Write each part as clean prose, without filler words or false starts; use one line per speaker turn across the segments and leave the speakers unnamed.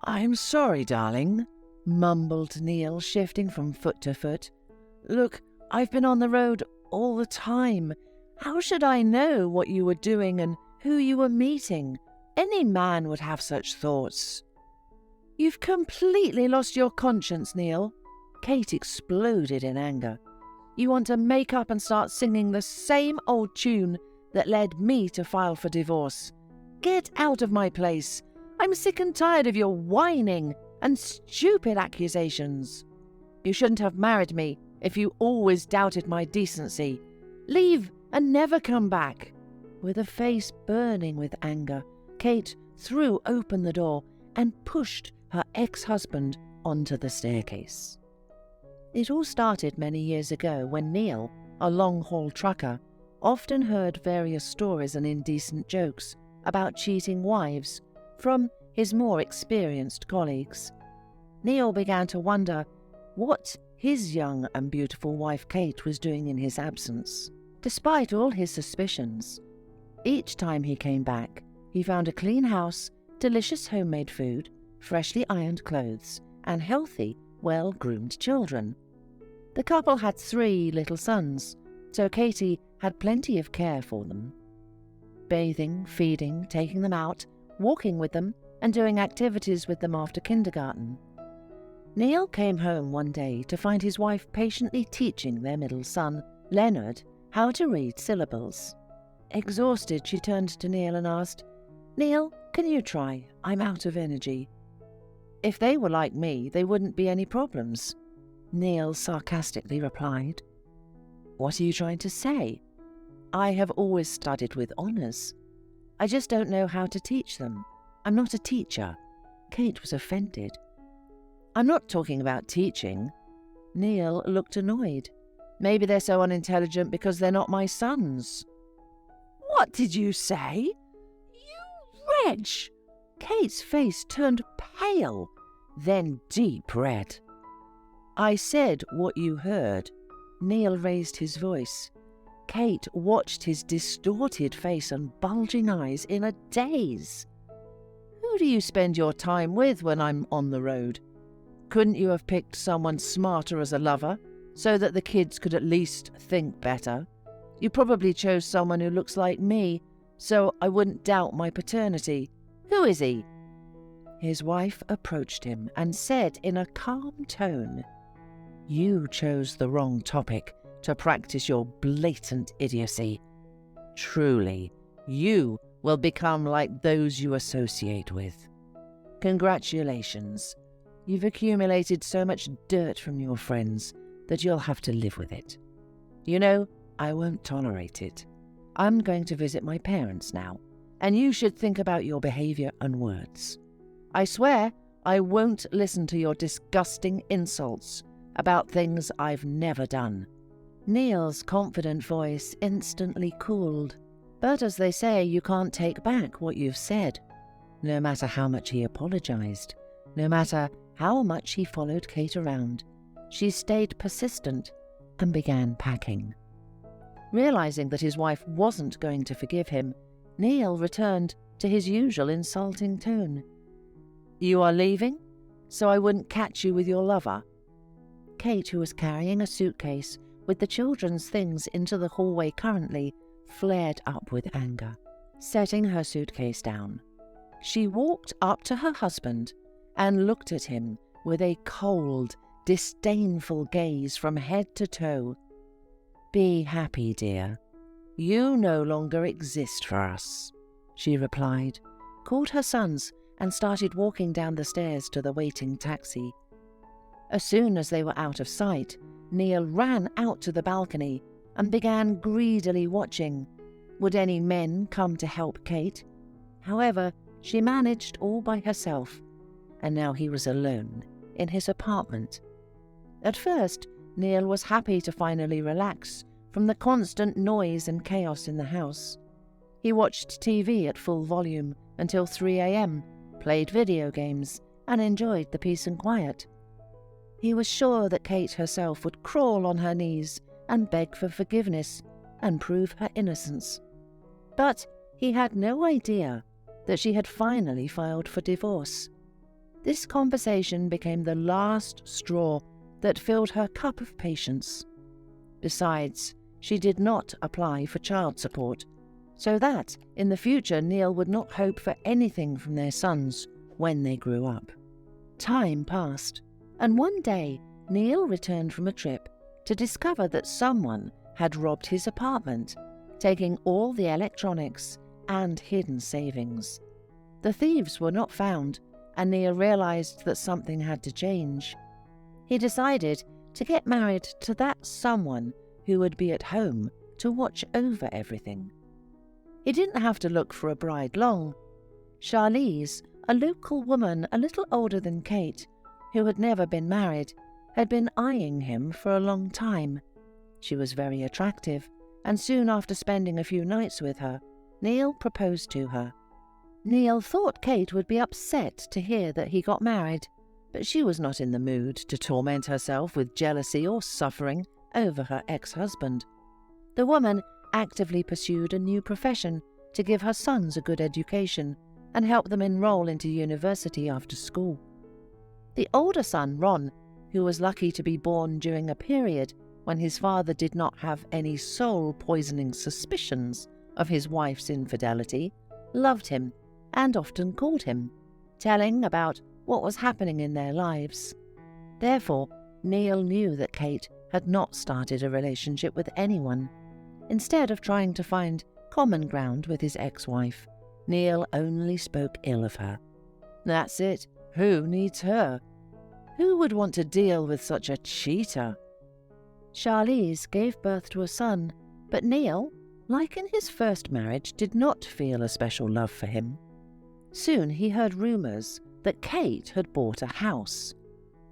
"I'm sorry, darling," mumbled Neil, shifting from foot to foot. "Look, I've been on the road all the time. How should I know what you were doing and who you were meeting? Any man would have such thoughts." "You've completely lost your conscience, Neil." Kate exploded in anger. "You want to make up and start singing the same old tune that led me to file for divorce. Get out of my place. I'm sick and tired of your whining and stupid accusations. You shouldn't have married me if you always doubted my decency. Leave and never come back." With a face burning with anger, Kate threw open the door and pushed her ex-husband onto the staircase. It all started many years ago when Neil, a long-haul trucker, often heard various stories and indecent jokes about cheating wives from his more experienced colleagues. Neil began to wonder what his young and beautiful wife Kate was doing in his absence. Despite all his suspicions, each time he came back, he found a clean house, delicious homemade food, freshly ironed clothes, and healthy, well-groomed children. The couple had 3 little sons, so Katie had plenty of care for them. Bathing, feeding, taking them out, walking with them, and doing activities with them after kindergarten. Neil came home one day to find his wife patiently teaching their middle son, Leonard, how to read syllables. Exhausted, she turned to Neil and asked, "Neil, can you try? I'm out of energy." "If they were like me, there wouldn't be any problems," Neil sarcastically replied. "What are you trying to say?" "I have always studied with honours. I just don't know how to teach them. I'm not a teacher." Kate was offended. "I'm not talking about teaching." Neil looked annoyed. "Maybe they're so unintelligent because they're not my sons." "What did you say? You wretch!" Kate's face turned pale, then deep red. "I said what you heard." Neil raised his voice. Kate watched his distorted face and bulging eyes in a daze. "Who do you spend your time with when I'm on the road? Couldn't you have picked someone smarter as a lover, so that the kids could at least think better? You probably chose someone who looks like me, so I wouldn't doubt my paternity. Who is he?" His wife approached him and said in a calm tone, "You chose the wrong topic to practice your blatant idiocy. Truly, you will become like those you associate with. Congratulations. You've accumulated so much dirt from your friends that you'll have to live with it. You know, I won't tolerate it. I'm going to visit my parents now, and you should think about your behavior and words. I swear I won't listen to your disgusting insults about things I've never done." Neil's confident voice instantly cooled. But as they say, you can't take back what you've said. No matter how much he apologized, no matter how much he followed Kate around, she stayed persistent and began packing. Realizing that his wife wasn't going to forgive him, Neil returned to his usual insulting tone. "You are leaving? So I wouldn't catch you with your lover?" Kate, who was carrying a suitcase with the children's things into the hallway currently, flared up with anger. Setting her suitcase down, she walked up to her husband and looked at him with a cold, disdainful gaze from head to toe. "Be happy, dear. You no longer exist for us," she replied, called her sons, and started walking down the stairs to the waiting taxi. As soon as they were out of sight, Neil ran out to the balcony and began greedily watching. Would any men come to help Kate? However, she managed all by herself, and now he was alone in his apartment. At first, Neil was happy to finally relax from the constant noise and chaos in the house. He watched TV at full volume until 3 a.m., played video games, and enjoyed the peace and quiet. He was sure that Kate herself would crawl on her knees and beg for forgiveness and prove her innocence. But he had no idea that she had finally filed for divorce. This conversation became the last straw that filled her cup of patience. Besides, she did not apply for child support, so that, in the future, Neil would not hope for anything from their sons when they grew up. Time passed, and one day Neil returned from a trip to discover that someone had robbed his apartment, taking all the electronics and hidden savings. The thieves were not found, and Neil realized that something had to change. He decided to get married to that someone who would be at home to watch over everything. He didn't have to look for a bride long. Charlize, a local woman a little older than Kate, who had never been married, had been eyeing him for a long time. She was very attractive, and soon after spending a few nights with her, Neil proposed to her. Neil thought Kate would be upset to hear that he got married, but she was not in the mood to torment herself with jealousy or suffering over her ex-husband. The woman actively pursued a new profession to give her sons a good education and help them enroll into university after school. The older son, Ron, who was lucky to be born during a period when his father did not have any soul-poisoning suspicions of his wife's infidelity, loved him and often called him, telling about what was happening in their lives. Therefore, Neil knew that Kate had not started a relationship with anyone. Instead of trying to find common ground with his ex-wife, Neil only spoke ill of her. That's it. Who needs her? Who would want to deal with such a cheater? Charlize gave birth to a son, but Neil, like in his first marriage, did not feel a special love for him. Soon he heard rumours that Kate had bought a house.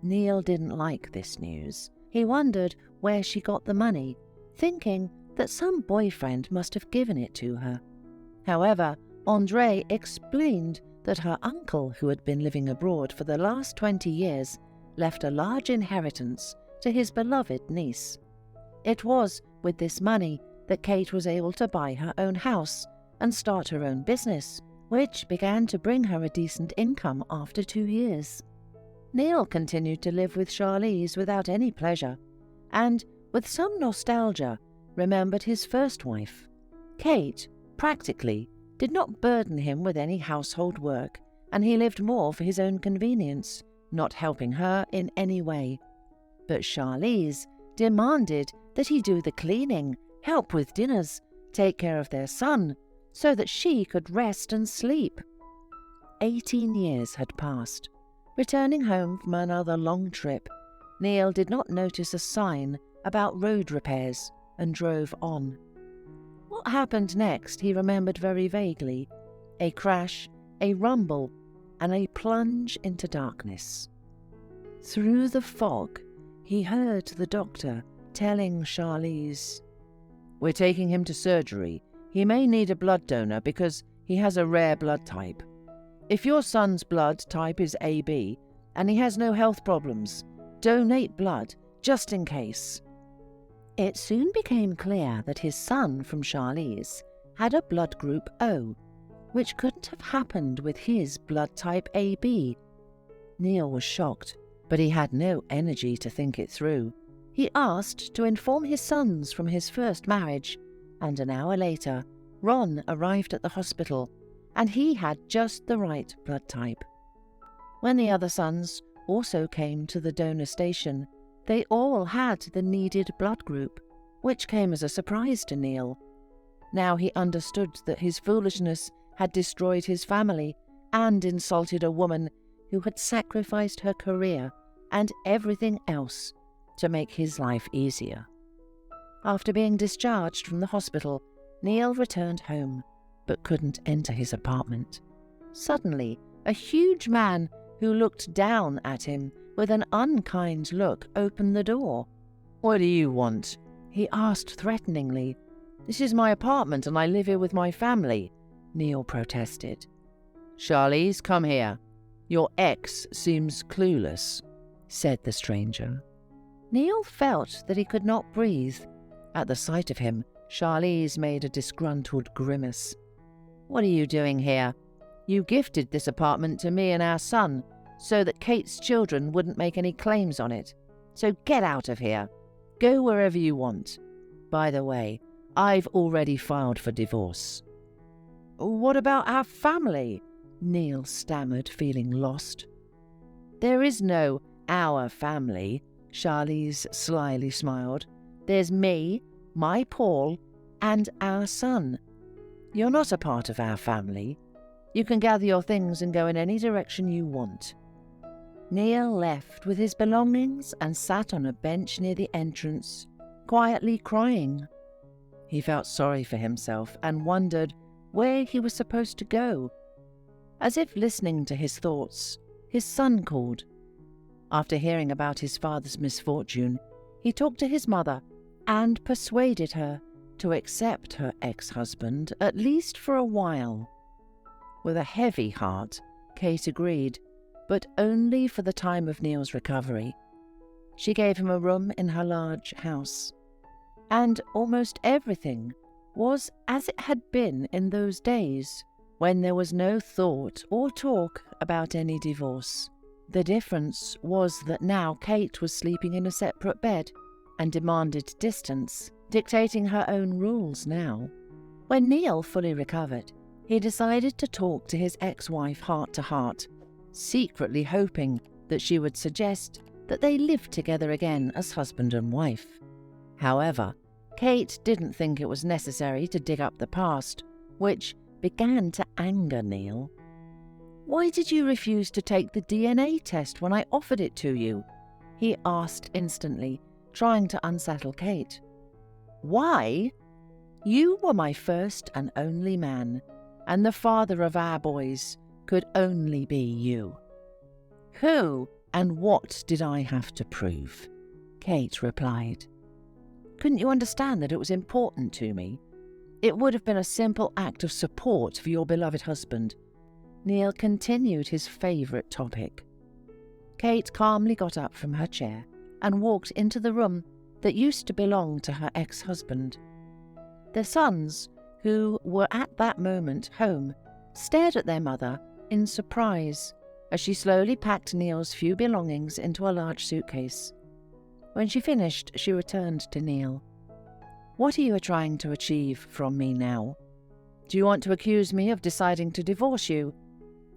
Neil didn't like this news. He wondered where she got the money, thinking that some boyfriend must have given it to her. However, André explained that her uncle, who had been living abroad for the last 20 years, left a large inheritance to his beloved niece. It was with this money that Kate was able to buy her own house and start her own business, which began to bring her a decent income after 2 years. Neil continued to live with Charlize without any pleasure, and, with some nostalgia, remembered his first wife. Kate, practically, did not burden him with any household work, and he lived more for his own convenience, not helping her in any way. But Charlize demanded that he do the cleaning, help with dinners, take care of their son, so that she could rest and sleep. 18 years had passed. Returning home from another long trip, Neil did not notice a sign about road repairs and drove on. What happened next he remembered very vaguely: a crash, a rumble, and a plunge into darkness. Through the fog, he heard the doctor telling Charlize, "We're taking him to surgery. He may need a blood donor because he has a rare blood type. If your son's blood type is AB and he has no health problems, donate blood just in case." It soon became clear that his son from Charlize had a blood group O, which couldn't have happened with his blood type AB. Neil was shocked, but he had no energy to think it through. He asked to inform his sons from his first marriage, and an hour later, Ron arrived at the hospital, and he had just the right blood type. When the other sons also came to the donor station, they all had the needed blood group, which came as a surprise to Neil. Now he understood that his foolishness had destroyed his family and insulted a woman who had sacrificed her career and everything else to make his life easier. After being discharged from the hospital, Neil returned home, but couldn't enter his apartment. Suddenly, a huge man who looked down at him with an unkind look opened the door. "What do you want?" he asked threateningly. "This is my apartment and I live here with my family," Neil protested. "Charlize, come here. Your ex seems clueless," said the stranger. Neil felt that he could not breathe. At the sight of him, Charlize made a disgruntled grimace. "What are you doing here? You gifted this apartment to me and our son, so that Kate's children wouldn't make any claims on it. So get out of here. Go wherever you want. By the way, I've already filed for divorce." "What about our family?" Neil stammered, feeling lost. "There is no 'our family,'" Charlize slyly smiled. "There's me, my Paul, and our son. You're not a part of our family. You can gather your things and go in any direction you want." Neil left with his belongings and sat on a bench near the entrance, quietly crying. He felt sorry for himself and wondered where he was supposed to go. As if listening to his thoughts, his son called. After hearing about his father's misfortune, he talked to his mother and persuaded her to accept her ex-husband, at least for a while. With a heavy heart, Kate agreed, but only for the time of Neil's recovery. She gave him a room in her large house, and almost everything was as it had been in those days, when there was no thought or talk about any divorce. The difference was that now Kate was sleeping in a separate bed and demanded distance, dictating her own rules now. When Neil fully recovered, he decided to talk to his ex-wife heart to heart, secretly hoping that she would suggest that they live together again as husband and wife. However, Kate didn't think it was necessary to dig up the past, which began to anger Neil. "Why did you refuse to take the DNA test when I offered it to you?" he asked instantly, trying to unsettle Kate. "Why? You were my first and only man, and the father of our boys could only be you." "Who and what did I have to prove?" Kate replied. "Couldn't you understand that it was important to me? It would have been a simple act of support for your beloved husband." Neil continued his favourite topic. Kate calmly got up from her chair and walked into the room that used to belong to her ex-husband. The sons, who were at that moment home, stared at their mother in surprise as she slowly packed Neil's few belongings into a large suitcase. When she finished, she returned to Neil. "What are you trying to achieve from me now? Do you want to accuse me of deciding to divorce you?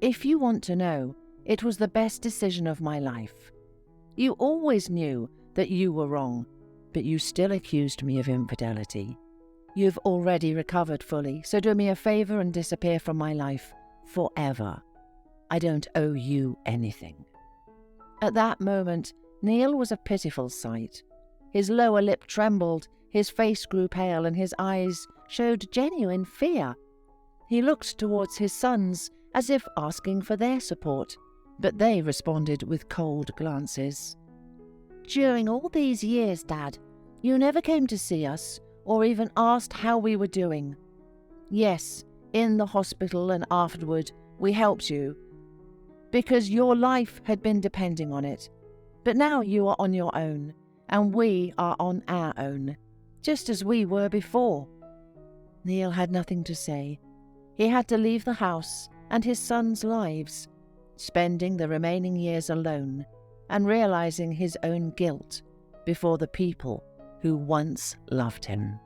If you want to know, it was the best decision of my life. You always knew that you were wrong, but you still accused me of infidelity. You've already recovered fully, so do me a favor and disappear from my life forever. I don't owe you anything." At that moment, Neil was a pitiful sight. His lower lip trembled, his face grew pale, and his eyes showed genuine fear. He looked towards his sons as if asking for their support, but they responded with cold glances. "During all these years, Dad, you never came to see us or even asked how we were doing. Yes, in the hospital and afterward, we helped you, because your life had been depending on it. But now you are on your own, and we are on our own, just as we were before." Neil had nothing to say. He had to leave the house and his sons' lives, spending the remaining years alone and realizing his own guilt before the people who once loved him.